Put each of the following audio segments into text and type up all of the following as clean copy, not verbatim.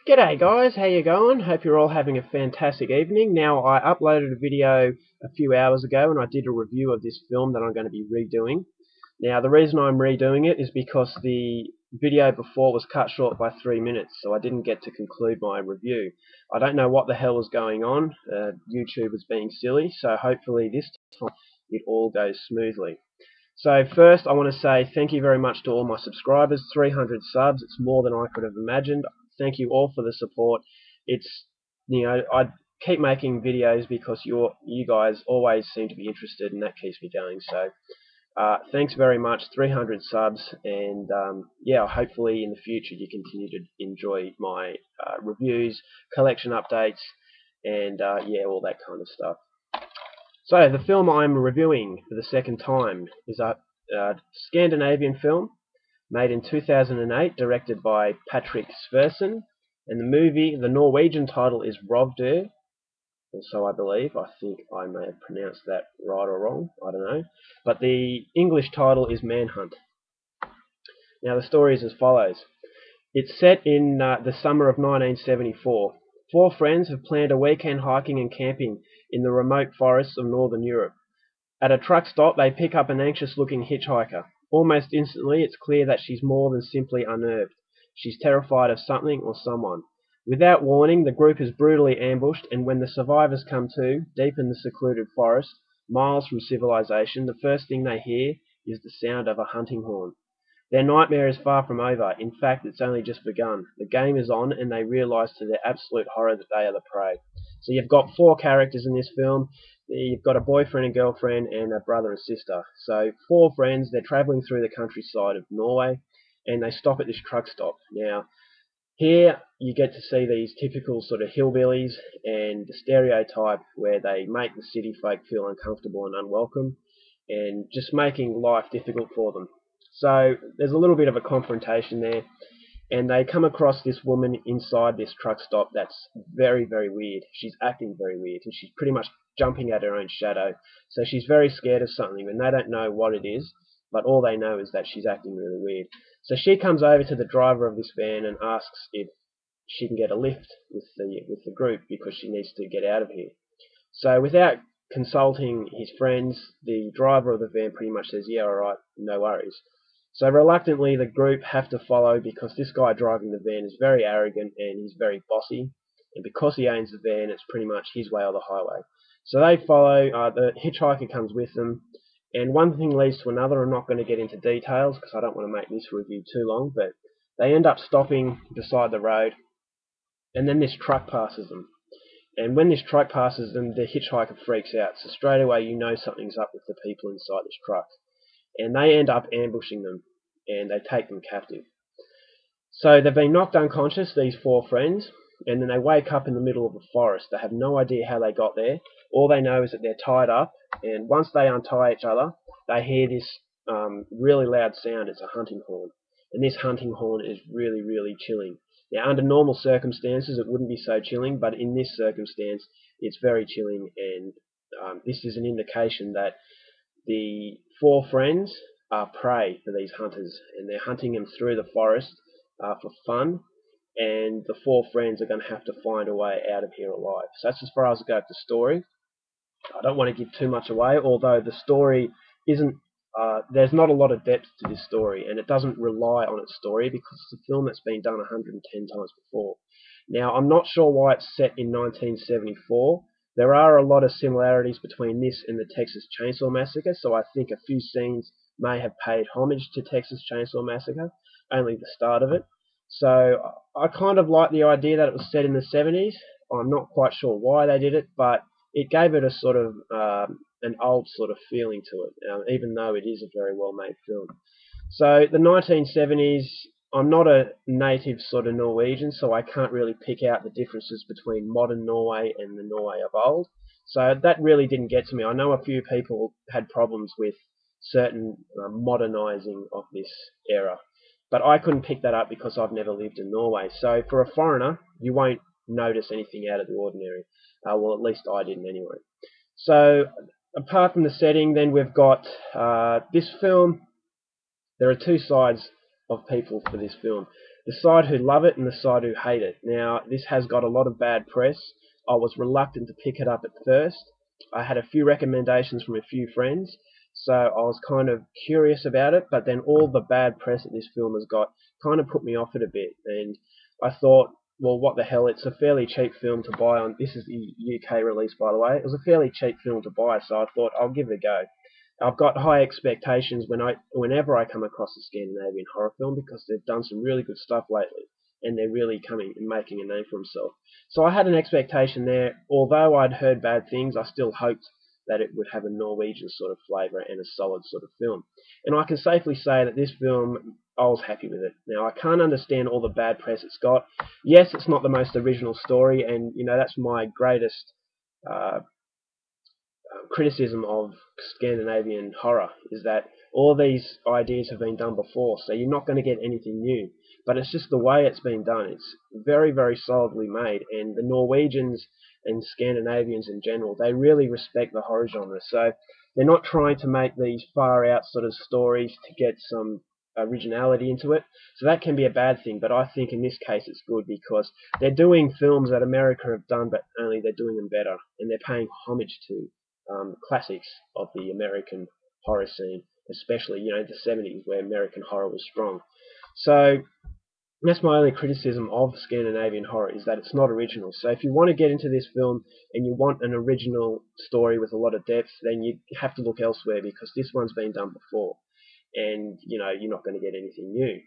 G'day guys, how you going? Hope you're all having a fantastic evening. Now, I uploaded a video a few hours ago and I did a review of this film that I'm going to be redoing. Now, the reason I'm redoing it is because the video before was cut short by 3 minutes, so I didn't get to conclude my review. I don't know what the hell was going on. YouTube was being silly, so hopefully this time it all goes smoothly. So first, I want to say thank you very much to all my subscribers. 300 subs, it's more than I could have imagined. Thank you all for the support. It's, I keep making videos because you guys always seem to be interested, and that keeps me going. So thanks very much, 300 subs, and yeah, hopefully in the future you continue to enjoy my reviews, collection updates, and yeah, all that kind of stuff. So, the film I'm reviewing for the second time is a Scandinavian film made in 2008, directed by Patrick Sversen, and the Norwegian title is Rovdyr, or so I believe. I think I may have pronounced that right or wrong, I don't know. But the English title is Manhunt. Now, the story is as follows. It's set in the summer of 1974. Four friends have planned a weekend hiking and camping in the remote forests of northern Europe. At a truck stop, they pick up an anxious-looking hitchhiker. Almost instantly, it's clear that she's more than simply unnerved. She's terrified of something or someone. Without warning, the group is brutally ambushed, and when the survivors come to, deep in the secluded forest, miles from civilization, the first thing they hear is the sound of a hunting horn. Their nightmare is far from over. In fact, it's only just begun. The game is on, and they realise to their absolute horror that they are the prey. So you've got four characters in this film. You've got a boyfriend and girlfriend and a brother and sister. So four friends, they're travelling through the countryside of Norway, and they stop at this truck stop. Now, here you get to see these typical sort of hillbillies and the stereotype where they make the city folk feel uncomfortable and unwelcome, and just making life difficult for them. So there's a little bit of a confrontation there, and they come across this woman inside this truck stop that's very, very weird. She's acting very weird, and she's pretty much jumping at her own shadow. So she's very scared of something, and they don't know what it is, but all they know is that she's acting really weird. So she comes over to the driver of this van and asks if she can get a lift with the group because she needs to get out of here. So without consulting his friends, the driver of the van pretty much says, yeah, alright, no worries. So reluctantly the group have to follow because this guy driving the van is very arrogant and he's very bossy. And because he owns the van, it's pretty much his way or the highway. So they follow, the hitchhiker comes with them, and one thing leads to another. I'm not going to get into details because I don't want to make this review too long, but they end up stopping beside the road, and then this truck passes them. And when this truck passes them, the hitchhiker freaks out. So straight away you know something's up with the people inside this truck. And they end up ambushing them, and they take them captive. So they've been knocked unconscious, these four friends, and then they wake up in the middle of a forest. They have no idea how they got there. All they know is that they're tied up, and once they untie each other, they hear this really loud sound. It's a hunting horn. And this hunting horn is really, really chilling. Now, under normal circumstances, it wouldn't be so chilling, but in this circumstance, it's very chilling, and this is an indication that the four friends are prey for these hunters, and they're hunting them through the forest for fun, and the four friends are going to have to find a way out of here alive. So that's as far as I go with the story. I don't want to give too much away, although the story isn't, there's not a lot of depth to this story, and it doesn't rely on its story because it's a film that's been done 110 times before. Now, I'm not sure why it's set in 1974. There are a lot of similarities between this and the Texas Chainsaw Massacre, so I think a few scenes may have paid homage to Texas Chainsaw Massacre, only the start of it. So I kind of like the idea that it was set in the 70s. I'm not quite sure why they did it, but it gave it a sort of an old sort of feeling to it, even though it is a very well-made film. So the 1970s, I'm not a native sort of Norwegian, so I can't really pick out the differences between modern Norway and the Norway of old. So that really didn't get to me. I know a few people had problems with certain modernising of this era, but I couldn't pick that up because I've never lived in Norway. So for a foreigner, you won't notice anything out of the ordinary. Well, at least I didn't anyway. So apart from the setting, then we've got this film. There are two sides of people for this film. the side who love it and the side who hate it. Now, this has got a lot of bad press. I was reluctant to pick it up at first. I had a few recommendations from a few friends, so I was kind of curious about it, but then all the bad press that this film has got kind of put me off it a bit, and I thought, well, what the hell, it's a fairly cheap film to buy on, this is the UK release, by the way. It was a fairly cheap film to buy, so I thought I'll give it a go. I've got high expectations whenever I come across a Scandinavian horror film, because they've done some really good stuff lately, and they're really coming and making a name for themselves. So I had an expectation there. Although I'd heard bad things, I still hoped that it would have a Norwegian sort of flavour and a solid sort of film. And I can safely say that this film, I was happy with it. Now, I can't understand all the bad press it's got. Yes, it's not the most original story, and that's my greatest uh, criticism of Scandinavian horror, is that all these ideas have been done before, so you're not going to get anything new. But it's just the way it's been done. It's very, very solidly made, and the Norwegians and Scandinavians in general, they really respect the horror genre. So they're not trying to make these far out sort of stories to get some originality into it. So that can be a bad thing, but I think in this case it's good, because they're doing films that America have done, but only they're doing them better, and they're paying homage to classics of the American horror scene, especially the 70s, where American horror was strong. So that's my only criticism of Scandinavian horror, is that it's not original. So if you want to get into this film and you want an original story with a lot of depth, then you have to look elsewhere, because this one's been done before, and you're not going to get anything new.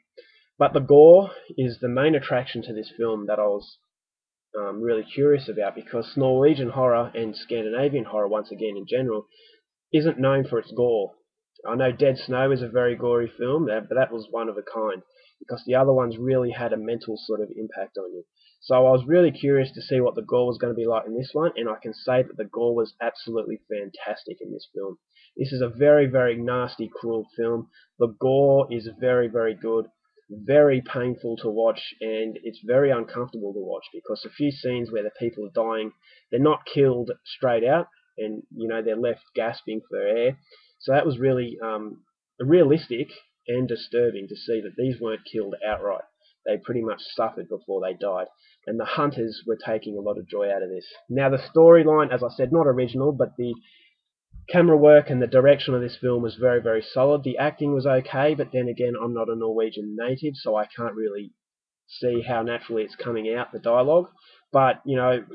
But the gore is the main attraction to this film that I was really curious about, because Norwegian horror and Scandinavian horror, once again in general, isn't known for its gore. I know Dead Snow is a very gory film, but that was one of a kind, because the other ones really had a mental sort of impact on you. So I was really curious to see what the gore was going to be like in this one, and I can say that the gore was absolutely fantastic in this film. This is a very, very nasty, cruel film. The gore is very, very good, very painful to watch, and it's very uncomfortable to watch, because a few scenes where the people are dying, they're not killed straight out, and they're left gasping for air. So that was really realistic and disturbing to see that these weren't killed outright. They pretty much suffered before they died, and the hunters were taking a lot of joy out of this. Now, the storyline, as I said, not original, but the camera work and the direction of this film was very, very solid. The acting was okay, but then again, I'm not a Norwegian native, so I can't really see how naturally it's coming out, the dialogue. But,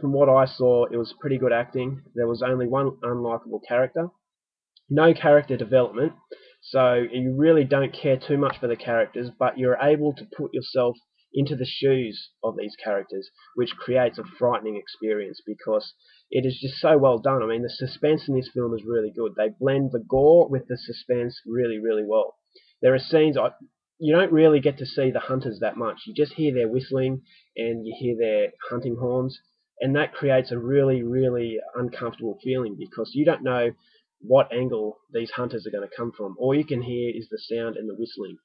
from what I saw, it was pretty good acting. There was only one unlikable character, no character development, so you really don't care too much for the characters, but you're able to put yourself into the shoes of these characters, which creates a frightening experience, because it is just so well done. I mean, the suspense in this film is really good. They blend the gore with the suspense really, really well. There are scenes you don't really get to see the hunters that much. You just hear their whistling and you hear their hunting horns, and that creates a really, really uncomfortable feeling, because you don't know what angle these hunters are going to come from. All you can hear is the sound and the whistling,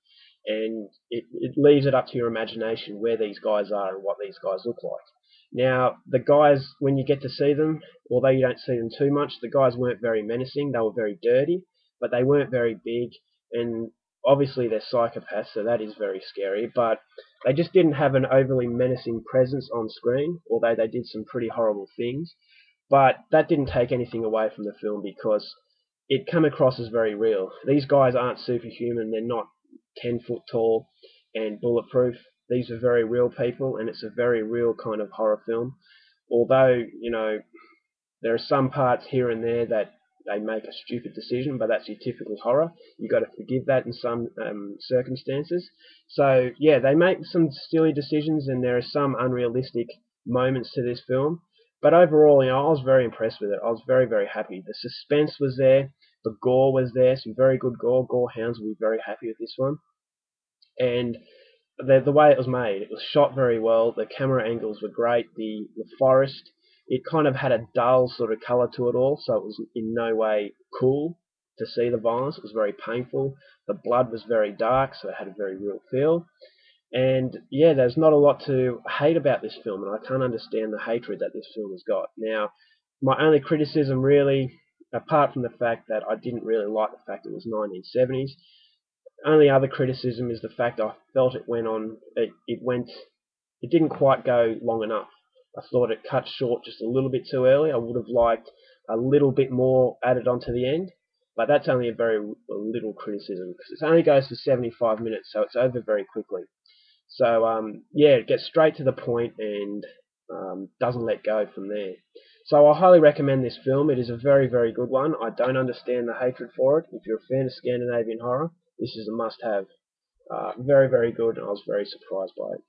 and it leaves it up to your imagination where these guys are and what these guys look like. Now, the guys, when you get to see them, although you don't see them too much, the guys weren't very menacing. They were very dirty, but they weren't very big, and obviously they're psychopaths, so that is very scary, but they just didn't have an overly menacing presence on screen, although they did some pretty horrible things. But that didn't take anything away from the film, because it came across as very real. These guys aren't superhuman. They're not 10 foot tall and bulletproof. These are very real people, and it's a very real kind of horror film. Although, there are some parts here and there that they make a stupid decision, but that's your typical horror. You've got to forgive that in some circumstances. So, yeah, they make some silly decisions, and there are some unrealistic moments to this film. But overall, I was very impressed with it. I was very, very happy. The suspense was there. The gore was there. Some very good gore. Gore hounds will be very happy with this one. And the way it was made, it was shot very well. The camera angles were great. The forest, it kind of had a dull sort of colour to it all, so it was in no way cool to see the violence. It was very painful. The blood was very dark, so it had a very real feel. And yeah, there's not a lot to hate about this film, and I can't understand the hatred that this film has got. Now, my only criticism really, apart from the fact that I didn't really like the fact it was 1970s, Only other criticism is the fact I felt it didn't quite go long enough. I thought it cut short just a little bit too early. I would have liked a little bit more added onto the end, but that's only a very little criticism because it only goes for 75 minutes, so it's over very quickly. So yeah, it gets straight to the point and doesn't let go from there. So I highly recommend this film. It is a very, very good one. I don't understand the hatred for it. If you're a fan of Scandinavian horror, this is a must-have. Very, very good, and I was very surprised by it.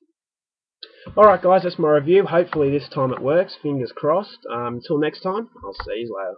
Alright guys, that's my review. Hopefully this time it works. Fingers crossed. Until next time, I'll see you later.